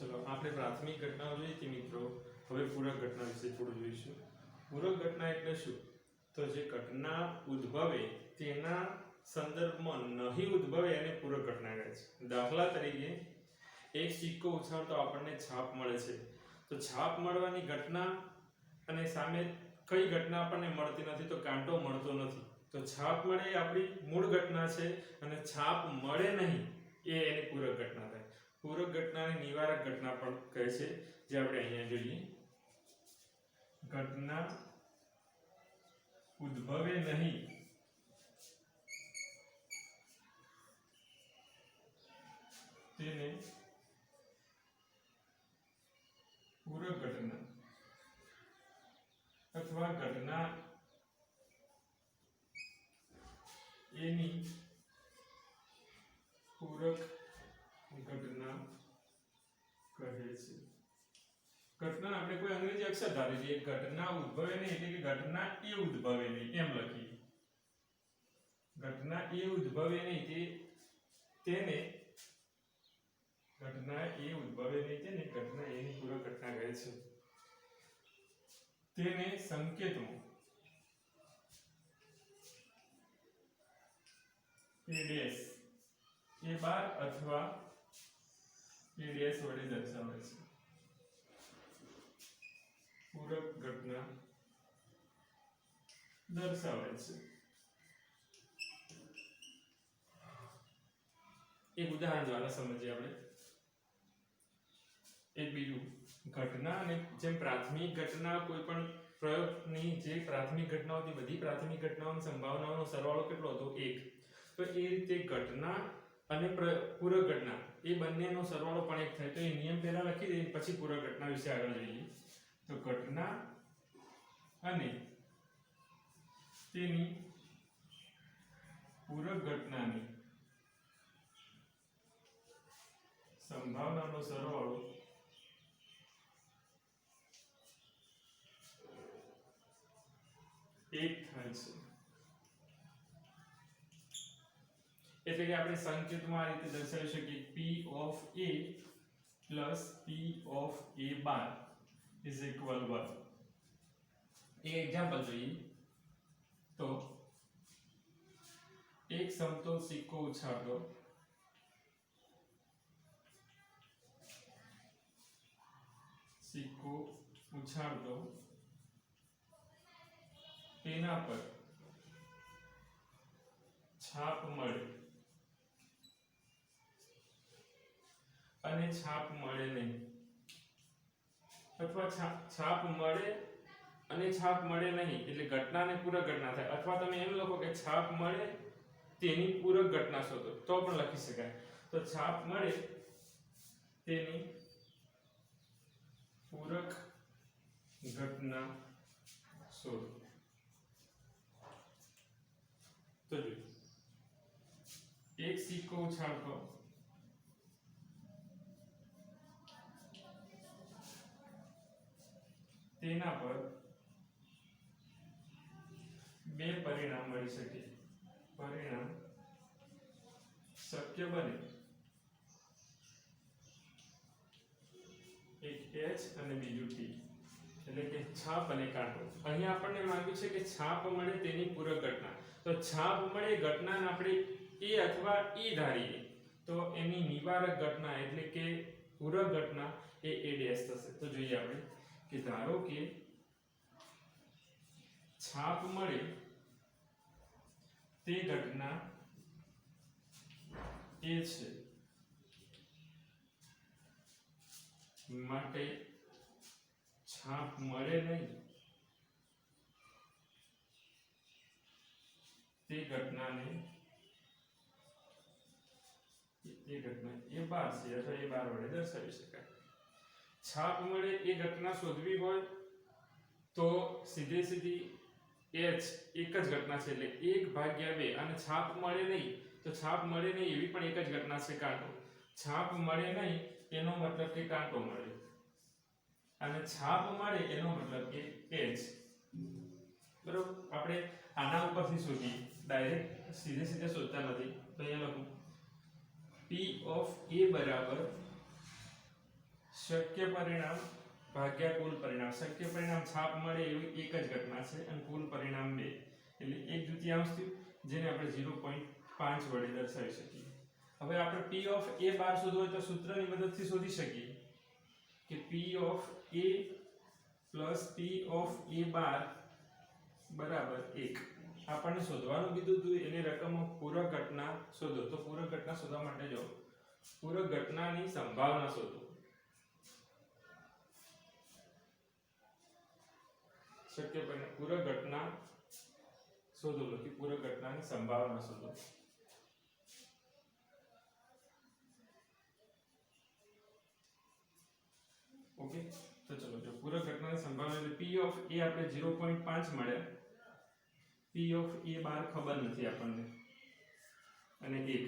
चलो આપણે પ્રાથમિક ઘટનાઓ જોઈ હતી મિત્રો. હવે પૂરક ઘટના વિશે થોડું જોઈશું. પૂરક ઘટના એટલે શું? તો જે ઘટના ઉદ્ભવે તેના સંદર્ભમાં નહીં ઉદ્ભવે એને પૂરક ઘટના કહે છે. દાખલા તરીકે એક સિક્કો ઉછાળતો આપણને છાપ મળે છે. તો છાપ મળવાની ઘટના અને સામે કઈ ઘટના આપણને મળતી નથી, તો કાંટો મળતો નથી. તો છાપ મળે એ આપણી મૂળ ઘટના છે અને છાપ મળે નહીં એ એની પૂરક ઘટના થાય. પૂરક ઘટનાને નિવારક ઘટના પણ કહે છે, જે આપણે અહીંયા જોઈએ. ઘટના ઉદ્ભવે નહીં તેને પૂરક ઘટના અથવા ઘટના એની પૂરક ઘટના કહે છે. ઘટના આપણે કોઈ અંગ્રેજી અક્ષર ધારી લઈએ. ઘટના ઉદ્ભવે નહીં એટલે કે ઘટના એ ઉદ્ભવે નહીં એમ લખીએ. ઘટના એ ઉદ્ભવે નહીં તેને ઘટના એ ઉદ્ભવે નહીં તેને ઘટના એની પૂરક ઘટના કહે છે. તેને સંકેતમાં a ડેશ a બાર અથવા a ડેશ વડે દર્શાવે છે. પૂરક ઘટના દર્શાવે છે. એક ઉદાહરણ દ્વારા સમજીએ આપણે. એક બીજું ઘટના અને જેમ પ્રાથમિક ઘટના કોઈ પણ પ્રયોગની જે પ્રાથમિક ઘટનાઓથી બધી પ્રાથમિક ઘટનાઓની સંભાવનાઓનો સરવાળો કેટલો હતો? 1. તો એ રીતે ઘટના અને પૂરક ઘટના એ બંનેનો સરવાળો પણ 1 થાય. તો એ નિયમ પહેલા લખી દઈએ, પછી પૂરક ઘટના વિશે આગળ જોઈએ. તો ઘટના અને તેની પૂરક ઘટનાની સંભાવનાનો સરવાળો 1 થાય છે. એટલે કે આપણે સંકેતમાં આ રીતે દર્શાવી શકીએ P of A plus P of A bar is equal 1. એક એક્ઝામ્પલ જોઈએ. તો એક સમતોલ સિક્કો ઉછાળતો તેના પર છાપ મળે અને છાપ મળે નહીં, અથવા છાપ મળે અને છાપ મળે નહીં એટલે ઘટનાને પૂરક ઘટના થાય. અથવા તમે એમ લખો કે છાપ મળે તેની પૂરક ઘટના શોધો તો પણ લખી શકાય. તો છાપ મળે તેની પૂરક ઘટના શોધો. તો જો એક સિક્કો ઉછાળતો તેના પર 2 પરિણામ મળી શકે. પરિણામ શક્ય બને. એક H અને બીજું T, એટલે કે છાપ અને કાંટો. અહીંયા આપણને માંગ્યું છે કે છાપ મળે તેની પૂરક ઘટના. તો છાપ મળે ઘટનાને આપણે A અથવા E ધારીએ તો એની નિવારક ઘટના એટલે કે પૂરક ઘટના એ A ડેશ થશે. તો જોઈએ આપણે કે ધારો કે છાપ મળે તે ઘટના A છે, માટે છાપ મળે નહીં તે ઘટનાને એ ઘટના A બાર છે અથવા A બાર વડે દર્શાવી શકાય. છાપ મળે એ ઘટના શોધવી હોય તો સીધી H એક જ ઘટના છે એટલે 1/2. અને છાપ મળે નહીં તો છાપ મળે નહીં એવી પણ એક જ ઘટના છે કાંટો. છાપ મળે નહીં એનો મતલબ કે કાંટો મળે, અને છાપ મળે એનો મતલબ કે H. બરોબર? આપણે આના ઉપરથી શોધીએ, ડાયરેક્ટ સીધે શોધતા નથી. તો અહીંયા લખું P of A બરાબર શક્ય પરિણામ ભાગ્યા કુલ પરિણામ. શક્ય પરિણામ છાપ મળે એવી એક જ ઘટના છે અને કુલ પરિણામ 2 એટલે 1/2 થયું, જેને આપણે 0.5 વડે દર્શાવી શકીએ. હવે આપણે p ઓફ a બાર શોધવું હોય તો સૂત્રની મદદથી શોધી શકીએ કે p of a plus p of a બાર બરાબર 1. આપણને શોધવાનું કીધું હતું એની રકમો પૂરક ઘટના શોધો. તો પૂરક ઘટના શોધવા માટે જો પૂરક ઘટનાની સંભાવના શોધો. શક્ય પરિણામ પૂરક ઘટના શોધો લખી પૂરક ઘટનાની સંભાવના શોધો. ઓકે, તો ચલો જો પૂરક ઘટનાની સંભાવના એટલે p ઓફ a આપણે 0.5 મળ્યા, p ઓફ a બાર ખબર નથી આપણને અને 1,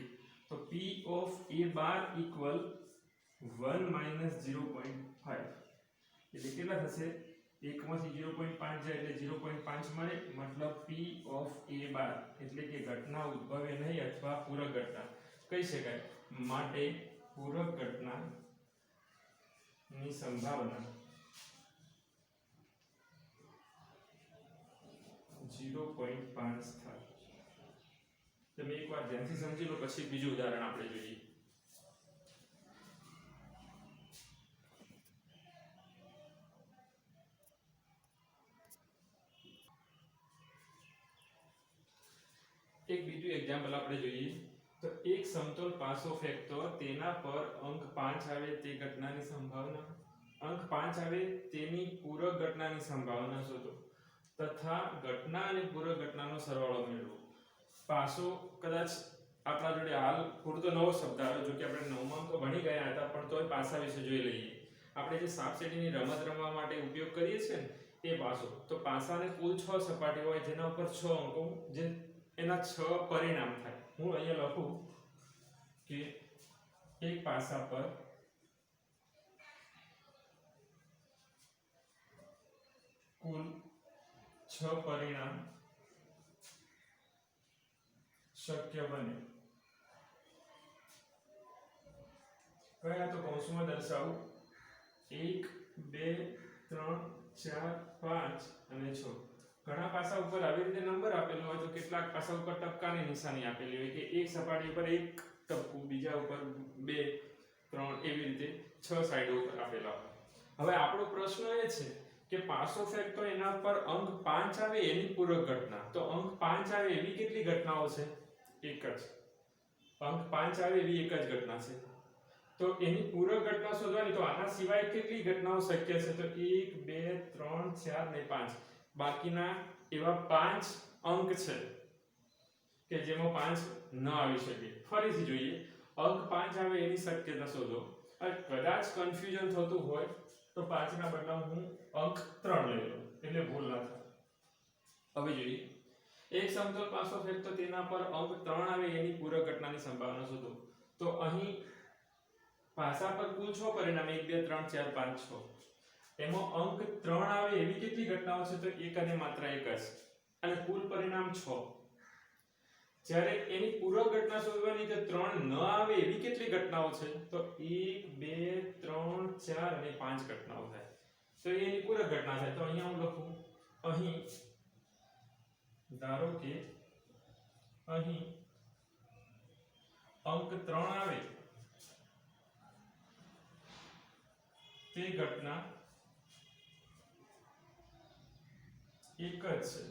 તો p of a bar equal 1 minus 0.5 એટલે કેટલા થશે? 1 માંથી 0.5 જાય એટલે 0.5 મળે, મતલબ p ઓફ a બાર એટલે કે ઘટના ઉદ્ભવે નહીં અથવા પૂરક ઘટના કહી શકાય. માટે પૂરક ઘટના ની સંભાવના 0.5 થાય. તમે એકવાર ધ્યાનથી સમજી લો પછી બીજું ઉદાહરણ આપણે જોઈએ. એક બીજું એક્ઝામ્પલ આપણે જોઈએ તો એક સમતોલ પાસો ફેંકતો તેના પર અંક 5 આવે તે ઘટનાની સંભાવના, અંક 5 આવે તેની પૂરક ઘટનાની સંભાવના શોધો તથા ઘટના અને પૂરક ઘટનાનો સરવાળો મેળવો. પાસો કદાચ આપણા જોડે હાલ પૂરતો નવો શબ્દ આવ્યો, જો કે આપણે 9માં તો ભણી ગયા હતા, પણ તોય પાસા વિશે જોઈ લઈએ. આપણે જે સાપસીડીની રમત રમવા માટે ઉપયોગ કરીએ છીએ ને એ પાસો. તો પાસાને કુલ 6 સપાટી હોય જેના ઉપર 6 અંકો, જે એના 6 પરિણામ થાય. હું અહીંયા લખું કે એક પાસા પર કુલ 6 પરિણામ શક્ય બને. કયા તો કૌંસમાં દર્શાવું 1 2 3 4 5 અને 6. ઘણા પાસા ઉપર આવી રીતે નંબર આપેલો હોય તો કેટલાક પાસા ઉપર ટપકાની નિશાની આપેલી હોય કે એક સપાટી ઉપર એક ટપકું, બીજા ઉપર 2 3 એવી રીતે 6 સાઈડો ઉપર આપેલા હોય. હવે આપણો પ્રશ્ન એ છે કે પાસો ફેંકતો એના પર અંક 5 આવે એની પૂરક ઘટના. તો અંક 5 આવે એવી કેટલી ઘટનાઓ છે? એક જ. અંક 5 આવે એવી એક જ ઘટના છે. તો એની પૂરક ઘટના શોધવાની, તો આના સિવાય કેટલી ઘટનાઓ શક્ય છે? તો 1 2 3 4 ને 5. બાકીના એવા 5 અંક છે કે જેમાં 5 ન આવી શકે. ફરીથી જોઈએ, અંક 5 આવે એની શક્યતા શોધો. કદાચ કન્ફ્યુઝન થતું હોય તો 5 ના બદલે હું અંક 3 લઈ લઉં એટલે ભૂલ ના થાય. હવે જોઈએ, એક સમતલ પાસો ફેંકતો તેના પર અંક 3 આવે એની પૂરક ઘટનાની સંભાવના શોધો. તો અહીં પાસા પર કુલ 6 પરિણામ 1 2 3 4 5 6. એમાં અંક 3 આવે એવી કેટલી ઘટનાઓ છે? તો એક અને માત્ર એક જ, અને કુલ પરિણામ 6. જ્યારે એની પૂરક ઘટના શોધવાની તો 3 ન આવે એવી કેટલી ઘટનાઓ છે? તો 1 2 3 4 અને 5 ઘટનાઓ થાય. તો એની પૂરક ઘટના થાય. તો અહીંયા હું લખું, અહીં ધારો કે અહીં અંક 3 આવે તે ઘટના એક જ છે.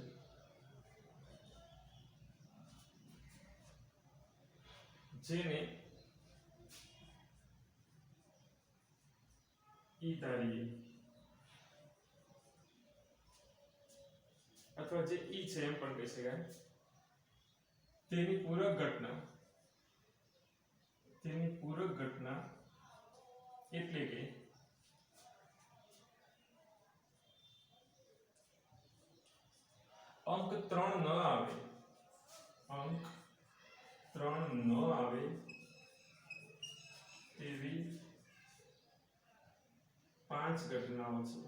જેને ઈ ધારીએ અથવા જે ઈ છે એમ પણ કહી શકાય. તેની પૂરક ઘટના એટલે કે અંક 3 ન આવે, અંક 3 ન આવે તેવી 5 ઘટનાઓ છે.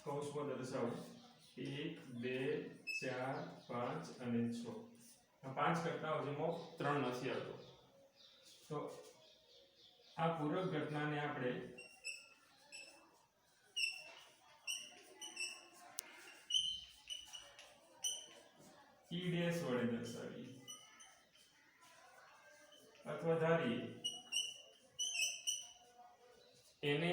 કૌંસમાં દર્શાવો 1 2 4 5 અને 6. આ 5 ઘટનાઓ જેમાં 3 નથી આવતો. તો આ પૂરક ઘટનાને આપણે E ડેશ વડે દર્શાવીએ અથવા ધારીએ એને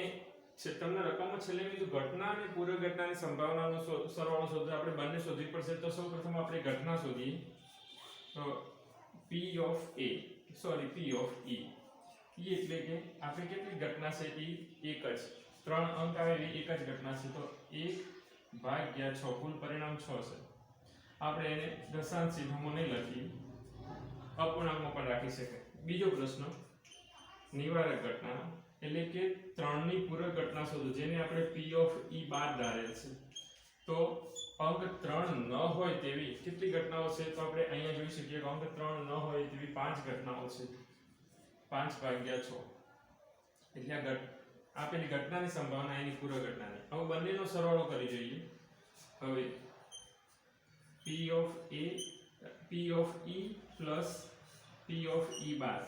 તમને રકમમાં છેલ્લે કીધું ઘટના અને પૂરક ઘટનાની સંભાવનાનો સરવાળો શોધો આપણે બંને શોધવી પડશે તો સૌપ્રથમ આપણે ઘટના શોધીએ તો P of A sorry P of E એટલે કે આપણે કેટલી ઘટના છે એ એક જ 3 અંક આવે એવી એક જ ઘટના છે તો 1/6 કુલ પરિણામ 6 છે આપણે એને દશાંશ ચિહ્નમાં નહીં લખીએ અપૂર્ણાંકમાં પણ રાખી શકાય બીજો પ્રશ્ન નિવારક ઘટના એટલે કે 3 ની પૂરક ઘટના શોધો જેને આપણે P of E બાદ ધારેલ છે તો અંક 3 ન હોય તેવી કેટલી ઘટનાઓ છે તો આપણે અહીંયા જોઈ શકીએ કે અંક 3 ન હોય તેવી 5 ઘટનાઓ છે 5/6 એટલે આપેલી ઘટનાની સંભાવના એની પૂરક ઘટનાની હવે બંનેનો સરવાળો કરી જોઈએ હવે P of A P of E plus P of E બાર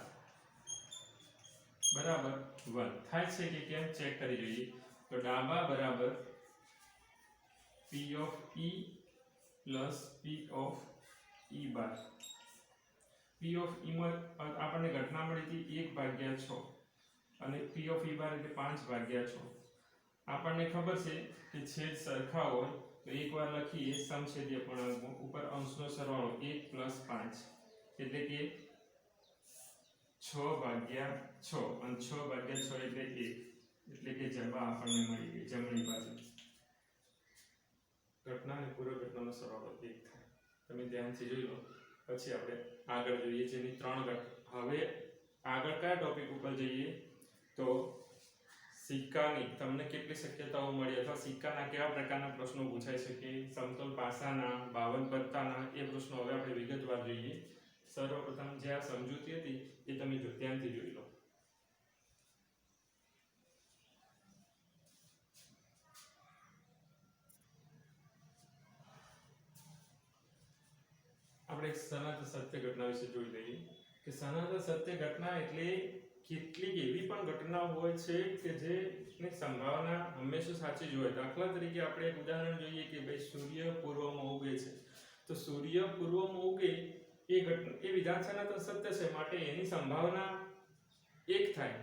બરાબર 1 થાય છે કે કેમ ચેક કરી જોઈએ તો ડાબા બરાબર P of E plus P of E bar P of E માં આપણને ઘટના મળી હતી 1/6 અને P of E બાર એટલે 5/6 આપણને ખબર છે કે છેદ સરખા હોય તો એકવાર લખીએ સમછેદીય પૂર્ણાંકમાં ઉપર અંશનો સરવાળો 1 + 5 એટલે કે 6/6 અને 6/6 એટલે 1 એટલે કે જવાબ આપણને મળી ગઈ જમણી બાજુ ઘટના અને પૂરક ઘટનાનો સરવાળો 1 થાય તમે ધ્યાનથી જોઈ લો પછી આપણે આગળ જોઈએ જેની 3 હવે આગળ કયા ટોપિક ઉપર જઈએ તો સિક્કાની તમને કેટલી શક્યતાઓ મળી અથવા સિક્કાના કેવા પ્રકારના પ્રશ્નો પૂછાઈ શકે સમતલ પાસાના 52 પત્તાના એ પ્રશ્નો હવે આપણે વિગતવાર જોઈએ સર્વપ્રથમ જે આ સમજૂતી હતી એ તમે ધ્યાનથી જોઈ લો આપણે સનાતન સત્ય ઘટના વિશે જોઈ લઈએ કે સનાતન સત્ય ઘટના એટલે કેટલીક એવી પણ ઘટનાઓ હોય છે કે જેની સંભાવના હંમેશા સાચી જ હોય દાખલા તરીકે આપણે એક ઉદાહરણ જોઈએ કે ભાઈ સૂર્ય પૂર્વમાં ઉગે છે તો સૂર્ય પૂર્વમાં ઉગે એ વિધાન સનાતન સત્ય છે માટે એની સંભાવના 1 થાય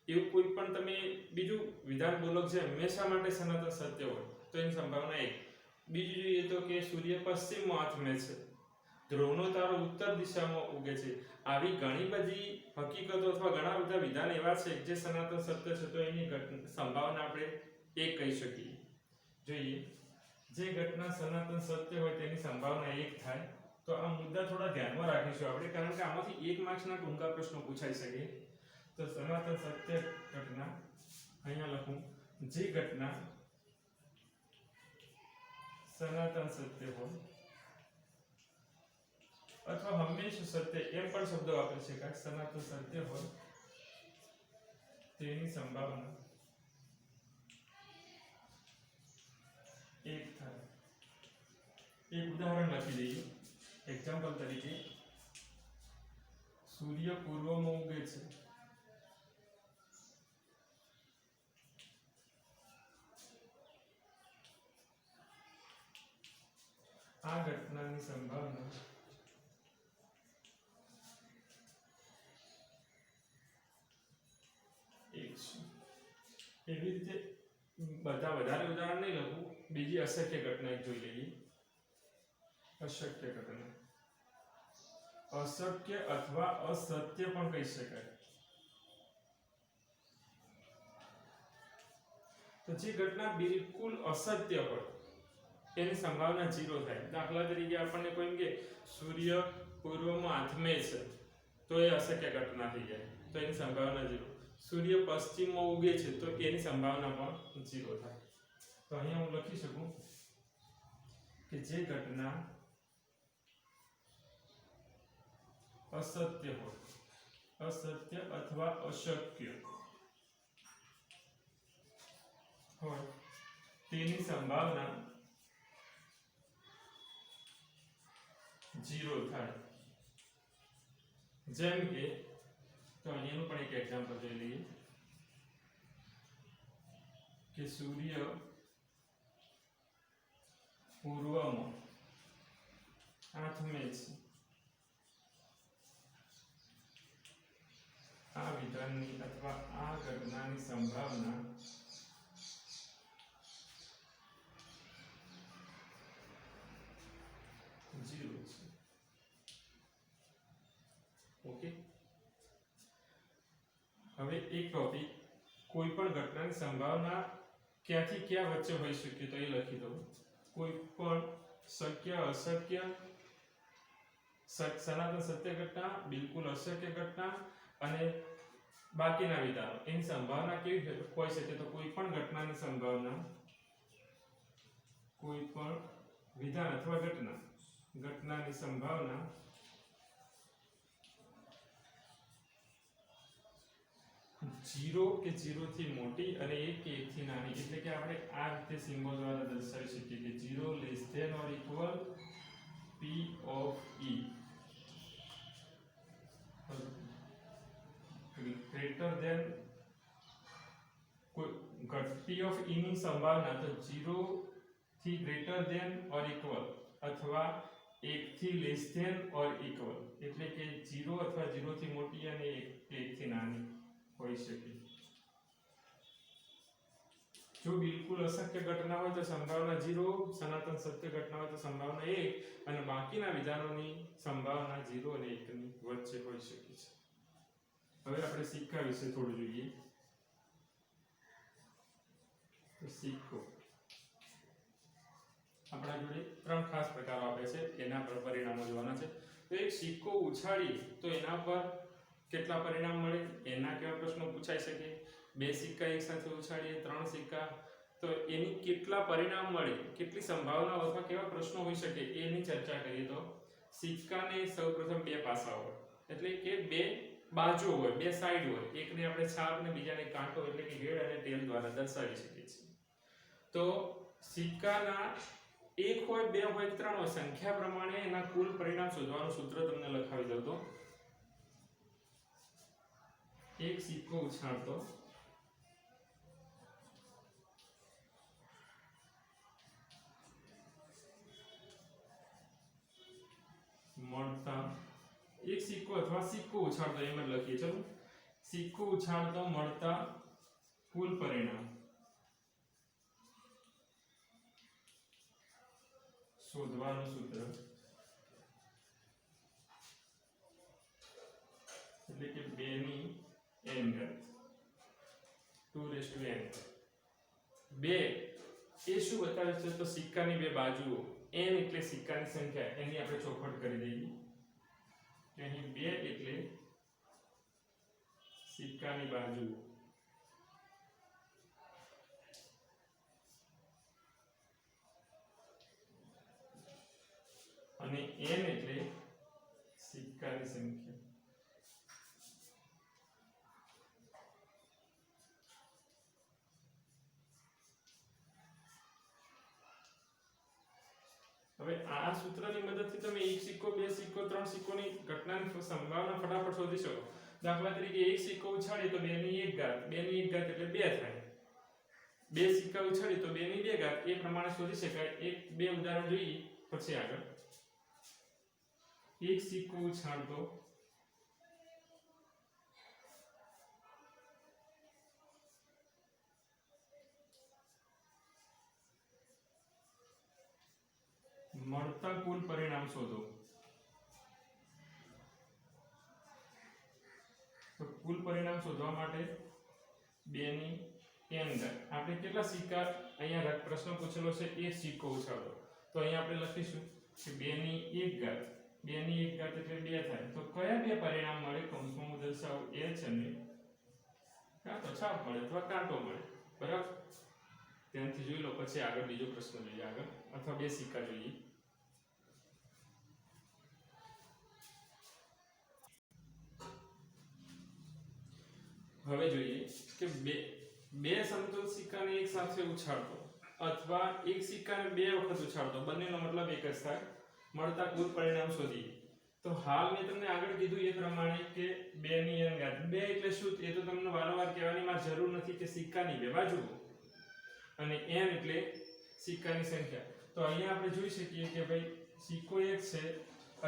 એવું કોઈ પણ તમે બીજું વિધાન બોલો જે હંમેશા માટે સનાતન સત્ય હોય તો એની સંભાવના 1 બીજું જોઈએ તો કે સૂર્ય પશ્ચિમમાં આથમે છે ધ્રુવનો તારો ઉત્તર દિશામાં ઉગે છે આવી ઘણી બધી હકીકતો અથવા ઘણા બધા વિધાન એવા છે જે સનાતન સત્ય છે તો એની સંભાવના આપણે 1 કહી શકીએ જોઈએ જે ઘટના સનાતન સત્ય હોય તેની સંભાવના 1 થાય તો આ મુદ્દા થોડા ધ્યાનમાં રાખીશું આપણે કારણ કે આમાંથી 1 માર્ક્સના ટૂંકા પ્રશ્નો પૂછાઈ શકે તો સનાતન સત્ય ઘટના અહીંયા લખું જે ઘટના સનાતન સત્ય હોય અથવા હંમેશા સત્ય એમ પણ શબ્દ વાપરી શકાય સનાતન સત્ય હોય તેની સંભાવના 1 થાય એક ઉદાહરણ લખી દઈએ એક્ઝામ્પલ તરીકે સૂર્ય પૂર્વમાં ઉગે છે આ ઘટનાની સંભાવના 1 છે એવી રીતે બધા વધારે ઉદાહરણ નહીં લખું બીજી અશક્ય ઘટના એક જોઈ લઈએ અશક્ય ઘટના અશક્ય અથવા અસત્ય પણ કહી શકાય તો જે ઘટના બિલકુલ અસત્ય હોય એની સંભાવના 0 થાય દાખલા તરીકે આપણને કોઈ કે સૂર્ય પૂર્વમાં આથમે છે તો એ અશક્ય ઘટના થઈ જાય તો એની સંભાવના 0 સૂર્ય પશ્ચિમમાં ઉગે છે તો એની સંભાવના પણ 0 થાય તો અહીંયા હું લખી શકું કે જે ઘટના અસત્ય હોય અસત્ય અથવા અશક્ય હોય તેની સંભાવના 0 થાય જેમ કે તો અહીંયાનું પણ એક એક્ઝામ્પલ જોઈ લઈએ કે સૂર્ય પૂર્વમાં આથમે છે, આ વિધાનની અથવા આ ઘટનાની સંભાવના ઝીરો છે. ઓકે, હવે એક ટોપિક, કોઈ પણ ઘટનાની સંભાવના ક્યાંથી ક્યાં વચ્ચે હોઈ શકે તો એ લખી દો. કોઈ પણ શક્ય અશક્ય, સનાતન સત્ય ઘટના, બિલકુલ અશક્ય ઘટના અને બાકીના વિધાનો, એની સંભાવના કેવી હોઈ શકે તો કોઈ પણ ઘટનાની સંભાવના, કોઈ પણ વિધાન અથવા ઘટનાની સંભાવના ઝીરો કે ઝીરોથી મોટી અને એક કે એકથી નાની, એટલે કે આપણે આ રીતે સિમ્બોલ દ્વારા દર્શાવી શકીએ કે zero less than or equal P of E greater than P of E ની સંભાવના તો 0 થી ગ્રેટર ધેન ઓર ઇક્વલ અથવા 1 થી લેસ ધેન ઓર ઇક્વલ, એટલે કે 0 અથવા 0 થી મોટી અને 1 થી નાની હોઈ શકે. જો બિલકુલ અશક્ય ઘટના હોય તો સંભાવના 0, સનાતન સત્ય ઘટના હોય તો સંભાવના 1 અને બાકીના વિધાનોની સંભાવના 0 અને 1 ની વચ્ચે હોઈ શકે છે. હવે આપણે સિક્કા વિશે થોડું જોઈએ. તો સિક્કો આપણા જોડે 3 ખાસ પ્રકારો આપે છે, એના પર પરિણામો જોવાના છે. તો એક સિક્કો ઉછાળી તો એના પર કેટલા પરિણામ મળે, એના કેવા પ્રશ્નો પૂછાઈ શકે. 2 સિક્કા એક સાથે ઉછાળીએ, 3 સિક્કા, તો એની કેટલા પરિણામ મળે, કેટલી સંભાવનાઓ અથવા કેવા પ્રશ્નો હોઈ શકે એની ચર્ચા કરીએ. તો સિક્કાને સૌપ્રથમ 2 પાસા હોય, એટલે કે 2 બાજુ હોય, 2 સાઈડ હોય. એકને આપણે છાપ અને બીજાને કાંટો એટલે કે હેડ અને ટેલ દ્વારા દર્શાવી શકીએ છીએ. તો સિક્કાના 1 હોય, 2 હોય, 3 હોય, સંખ્યા પ્રમાણે એના કુલ પરિણામ શોધવાનું સૂત્ર તમને લખાવી દઉં. તો એક સિક્કો ઉછાળતો મળતા, એક સિક્કો અથવા સિક્કો ઉછાળતો એમ જ લખીએ. ચલો, સિક્કો ઉછાળતો મળતા કુલ પરિણામ શોધવાનું સૂત્ર, એટલે કે 2 ની n ઘાત 2n. 2 એ શું બતાવે છે તો સિક્કાની 2 બાજુઓ, n એટલે સિક્કાની સંખ્યા, એની આપણે ચોખવટ કરી દઈએ કે અહીં 2 એટલે સિક્કાની બાજુઓ અને n એટલે સિક્કાની સંખ્યા. હવે આ સૂત્રની મદદથી તમે 1 સિક્કો, 2 સિક્કો, 3 સિક્કોની ઘટનાની સંભાવના ફટાફટ શોધી શકો. દાખલા તરીકે 1 સિક્કો ઉછાળીએ તો 2 ની 1 ઘાત, 2 ની 1 ઘાત એટલે 2 થાય. 2 સિક્કા ઉછાળીએ તો 2 ની 2 ઘાત, એ પ્રમાણે શોધી શકાય. 2 ઉદાહરણ જોઈએ પછી આગળ. 1 સિક્કો ઉછાળતો મળતા કુલ પરિણામ શોધો. તો કુલ પરિણામ શોધવા માટે 2 ની n ઘાત, આપણે કેટલા સિક્કા, અહીંયા પ્રશ્ન પૂછેલો છે 1 સિક્કો ઉછાળતો, તો અહીંયા આપણે લખીશું કે 2 ની 1 ઘાત, 2 ની 1 ઘાત એટલે 2 થાય. તો કયા 2 પરિણામ મળે, કૌંસમાં હું દર્શાવું, h અને કાં તો છાપ મળે અથવા કાંટો મળે. બરાબર, ધ્યાનથી જોઈ લો. પછી આગળ બીજો પ્રશ્ન જોઈએ આગળ, અથવા 2 સિક્કા જોઈએ. હવે જોઈએ કે બે સમતોલ સિક્કાને એક સાથે ઉછાળતો અથવા એક સિક્કાને 2 વખત ઉછાળતો, બંનેનો મતલબ એક જ થાય. મળતા કુલ પરિણામ શોધીએ. તો હાલ મેં તમને આગળ કીધું એ પ્રમાણે કે 2 ની n ઘાત 2 એટલે શું એ તો તમને વારંવાર કહેવાની માં જરૂર નથી કે સિક્કાની બે બાજુઓ અને n એટલે સિક્કાની સંખ્યા. તો અહીંયા આપણે જોઈ શકીએ કે ભાઈ સિક્કો એક છે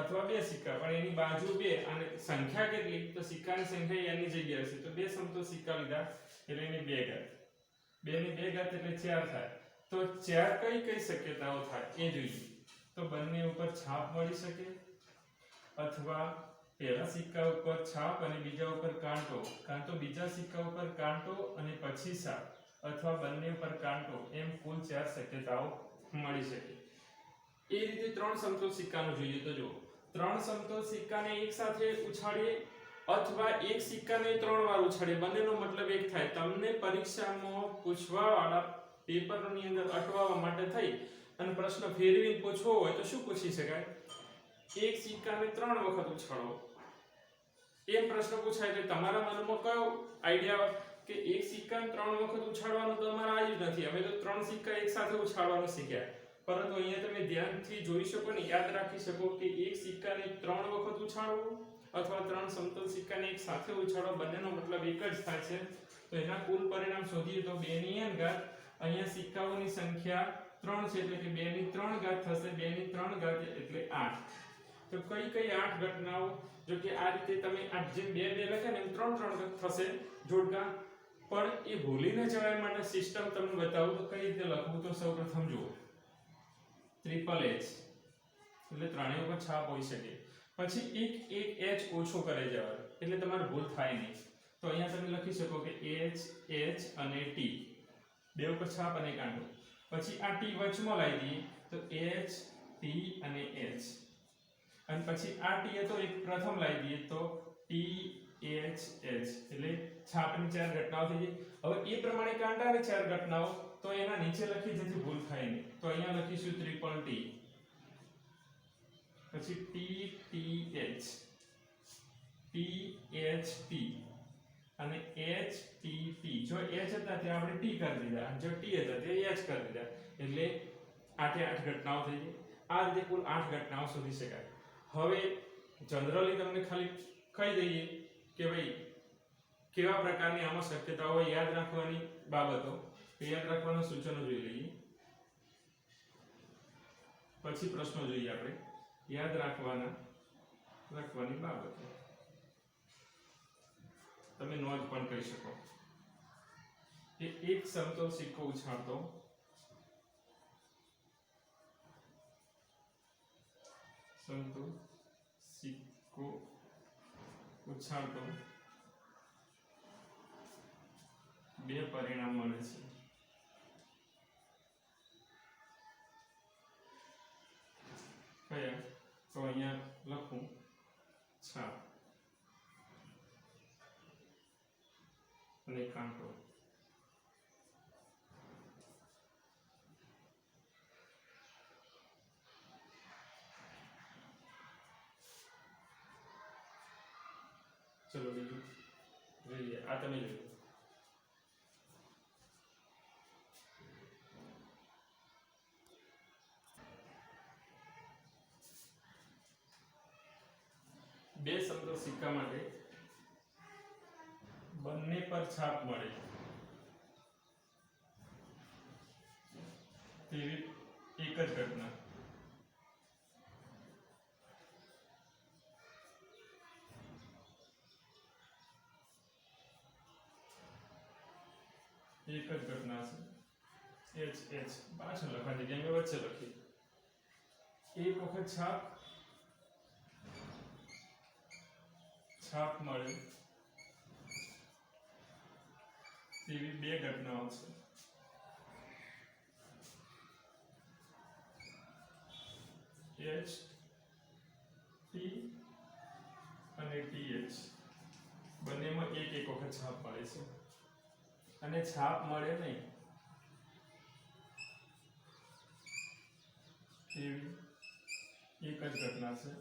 અથવા બે સિક્કા પણ એની બાજુ બે અને સંખ્યા કેટલી તો સિક્કાની સંખ્યા n ની જગ્યાએ છે તો બે સમતોલ સિક્કા લીધા એટલે એની 2 ઘાત 2 ની 2 ઘાત એટલે 4 થાય. તો 4 કઈ શક્યતાઓ થાય એ જોઈએ. તો બંને ઉપર છાપ મળી શકે અથવા પહેલા સિક્કા ઉપર છાપ અને બીજા ઉપર કાંટો કાં તો બીજા સિક્કા ઉપર કાંટો અને પછી છાપ અથવા બંને ઉપર કાંટો એમ કુલ 4 શક્યતાઓ મળી શકે. એ રીતે 3 સમતોલ સિક્કાનું જોઈએ તો જો 3 સમતોલ સિક્કાને એક સાથે ઉછાળીએ અથવા એક સિક્કાને 3 વાર ઉછાળીએ બંનેનો મતલબ એક થાય. તમને પરીક્ષામાં પૂછવાવાળા પેપરની અંદર અટવાવા માટે થઈ અને પ્રશ્ન ફેરવીને પૂછવો હોય તો શું પૂછી શકાય? એક સિક્કાને 3 વખત ઉછાળો એમ પ્રશ્ન પૂછાય. એટલે તમારા મનમાં કયો આઈડિયા કે એક સિક્કાને 3 વખત ઉછાળવાનું તો અમારે આવ્યું જ નથી. અમે તો 3 સિક્કા એક સાથે ઉછાળવાનું શીખ્યા. પરંતુ અહીંયા તમે ધ્યાનથી જોઈ શકો ને યાદ રાખી શકો કે એક સિક્કાને 3 વખત ઉછાળવો અથવા 3 સમતોલ સિક્કાને એક સાથે ઉછાળવો બંનેનો મતલબ એક જ થાય છે. તો એના કુલ પરિણામ શોધીએ તો 2 ની n ઘાત અહીંયા સિક્કાઓની સંખ્યા 3 છે એટલે કે 2 ની 3 ઘાત થશે. 2 ની 3 ઘાત એટલે 8. તો કઈ 8 ઘટનાઓ જો કે આ રીતે તમે આ જેમ 2 2 લખે ને એમ 3 3 થશે જોડકા. પણ એ ભૂલીને જવાય માટે સિસ્ટમ તમને બતાવું તો કઈ રીતે લખવું. તો સૌપ્રથમ જુઓ ટ્રિપલ h એટલે ત્રણેય ઉપર છાપ હોઈ શકે પછી એક h ઓછો કરે જવાનું એટલે તમારે ભૂલ થાય નહીં. તો અહીંયા તમે લખી શકો કે h અને t બે ઉપર છાપ અને કાંટો પછી આ t વચમાં લાવી દઈએ તો h t અને h અને પછી આ t એ તો એક પ્રથમ લાવી દઈએ તો t h h એટલે છાપની 4 ઘટનાઓ થઈ ગઈ. હવે એ પ્રમાણે કાંટાની 4 ઘટનાઓ તો એના નીચે લખી જેથી ભૂલ થાય નહીં. તો અહીંયા લખીશું ટ્રિપલ t પછી t h t અને h t જો h હતા ત્યાં આપણે t કરી દીધા અને જો t હતા ત્યાં h કરી દીધા એટલે 8 8 ઘટનાઓ થઈ ગઈ. આ રીતે કુલ 8 ઘટનાઓ શોધી શકાય. હવે જનરલી તમને ખાલી કહી દઈએ કે ભાઈ કેવા પ્રકારની આમાં શક્યતાઓ યાદ રાખવાની બાબતો યાદ રાખવાના સૂચનો જોઈ લઈએ પછી પ્રશ્નો જોઈએ આપણે યાદ રાખવાની બાબતો. તમે નોંધ પણ કરી શકો કે એક સમતોલ સિક્કો ઉછાળતો બે પરિણામ મળે છે. કયા? તો અહીંયા લખું છાપ અને કાંટો. ચલો બીજું જોઈએ. આ તમે જોયું બે સમતોલ સિક્કા માટે બંને પર છાપ મળે તેવી એક જ ઘટના. એક જ ઘટના છે h પાછળ લખવાની જગ્યાએ વચ્ચે લખી. એક વખત છાપ મળે તેવી બે ઘટનાઓ છે. h t અને th બંનેમાં એક વખત છાપ મળે છે અને છાપ મળે નહીં તેવી એક જ ઘટના છે.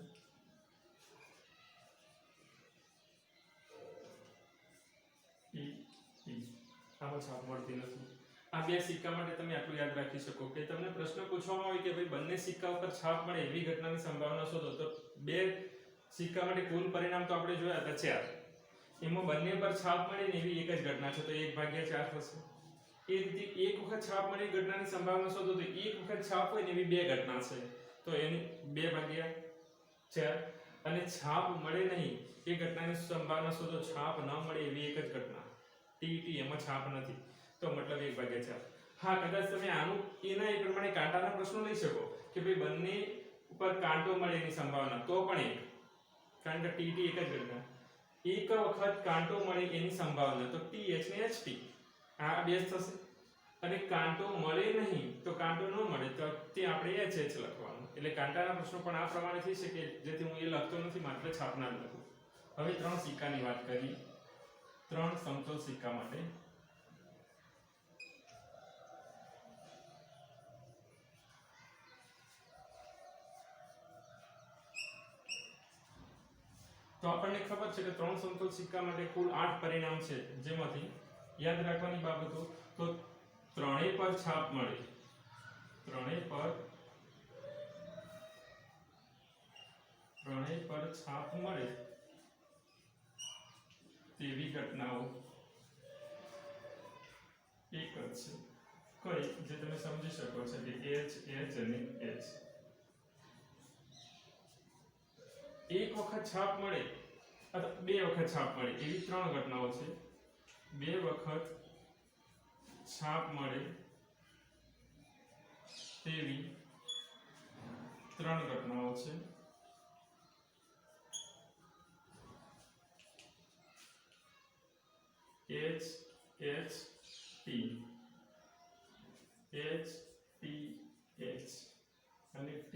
આમાં છાપ મળતી નથી. આ બે સિક્કા માટે તમે આટલું યાદ રાખી શકો કે તમને પ્રશ્ન પૂછવામાં આવે કે ભાઈ બંને સિક્કા ઉપર છાપ મળે એવી ઘટનાની સંભાવના શોધો તો બે સિક્કા માટે કુલ પરિણામ તો આપણે જોયા હતા 4. એમાં બંને પર છાપ મળી ને એવી એક જ ઘટના છે તો 1/4 થશે. એ રીતે એક વખત છાપ મળી ઘટનાની સંભાવના શોધો તો એક વખત છાપ હોય ને એવી બે ઘટના છે તો એની 2/4 અને છાપ મળે નહીં એ ઘટનાની સંભાવના શોધો છાપ ન મળે એવી એક જ ઘટના ટી એમાં છાપ નથી તો મતલબ 1/4. હા કદાચ તમે આનું એના એ પ્રમાણે કાંટાના પ્રશ્નો લઈ શકો કે ભાઈ બંને ઉપર કાંટો મળે એની સંભાવના તો પણ એક કારણ કે ટી એક જ ઘટના એક વખત કાંટો મળે એની સંભાવના તો TH ને HT આ બે થશે અને કાંટો મળે નહીં તો કાંટો ન મળે તો તે આપણે HH લખવાનું એટલે કાંટાના પ્રશ્નો પણ આ પ્રમાણે થઈ શકે જેથી હું એ લખતો નથી માત્ર છાપના જ લખું. હવે 3 સિક્કાની વાત કરી 3 સમતોલ સિક્કા માટે તો આપણને ખબર છે કે 3 સમતોલ સિક્કા માટે કુલ 8 પરિણામ છે જેમાંથી યાદ રાખવાની બાબતો તો ત્રણેય પર છાપ મળે છાપ મળે તેવી ઘટનાઓ એક જ છે કઈ જે તમે સમજી શકો છો કે H અને H એક વખત છાપ મળે અથવા બે વખત છાપ મળે એવી 3 ઘટનાઓ છે. બે વખત છાપ મળે તેવી 3 ઘટનાઓ છે. H H T H T H અને T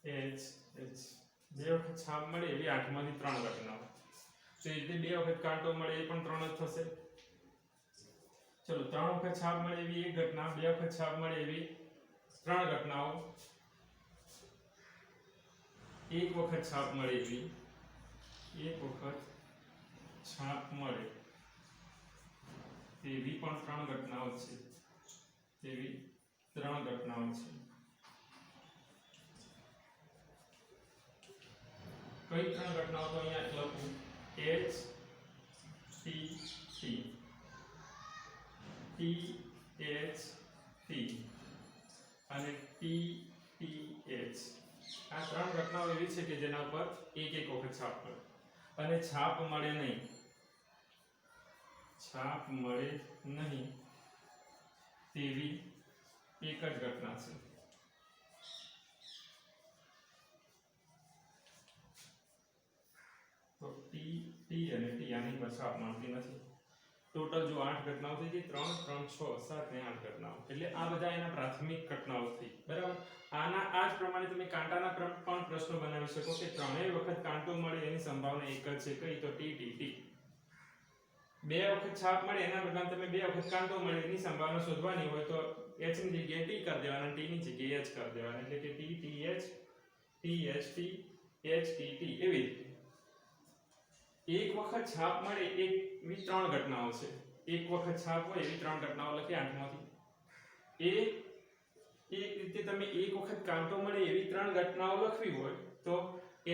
H H બે વખત છાપ મળે એવી 8 માંથી 3 ઘટનાઓ તો એ રીતે બે વખત કાંટો મળે એ પણ 3 જ થશે. ચલો 3 વખત છાપ મળે એવી એક ઘટના બે વખત છાપ મળે એવી 3 ઘટનાઓ એક વખત છાપ મળે એવી તેવી પણ 3 ઘટનાઓ છે કઈ 3 ઘટનાઓ તો અહીંયા લખું H T T T H T અને T T H આ 3 ઘટનાઓ એવી છે કે જેના પર એક વખત છાપ પડે અને છાપ મળે નહીં તેવી એક જ ઘટના છે. તો T અને T આની પર છાપ મળતી નથી. ટોટલ જો 8 ઘટનાઓ થઈ ગઈ 3 3 6 7 ને 8 ઘટનાઓ એટલે આ બધા એના પ્રાથમિક ઘટનાઓ થઈ બરાબર. આના આ જ પ્રમાણે તમે કાંટાના પણ પ્રશ્નો બનાવી શકો કે ત્રણેય વખત કાંટો મળે એની સંભાવના એક જ છે કઈ તો T બે વખત છાપ મળે એના બદલે તમે બે વખત કાંટો મળે એની સંભાવના શોધવાની હોય તો H ની જગ્યાએ T કરી દેવાના T ની જગ્યાએ H કરી દેવાના એટલે કે T TH TH T H T T એવી રીતે એક વખત છાપ મળે એવી 3 ઘટનાઓ છે. એક વખત છાપ હોય એવી 3 ઘટનાઓ લખી 8 માંથી એક રીતે તમે એક વખત કાંટો મળે એવી 3 ઘટનાઓ લખવી હોય તો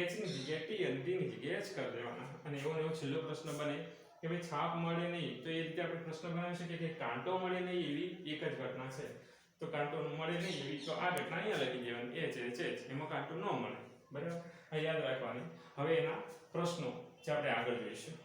H ની જગ્યાએ T અને T ની જગ્યાએ H કરી દેવાના અને એવો છેલ્લો પ્રશ્ન બને કે ભાઈ છાપ મળે નહીં તો એ રીતે આપણે પ્રશ્ન બનાવી શકીએ કે કાંટો મળે નહીં એવી એક જ ઘટના છે તો કાંટો મળે નહીં એવી તો આ ઘટના અહીંયા લખી દેવાની H એમાં કાંટો ન મળે બરાબર આ યાદ રાખવાની. હવે એના પ્રશ્નો જે આપણે આગળ જોઈશું.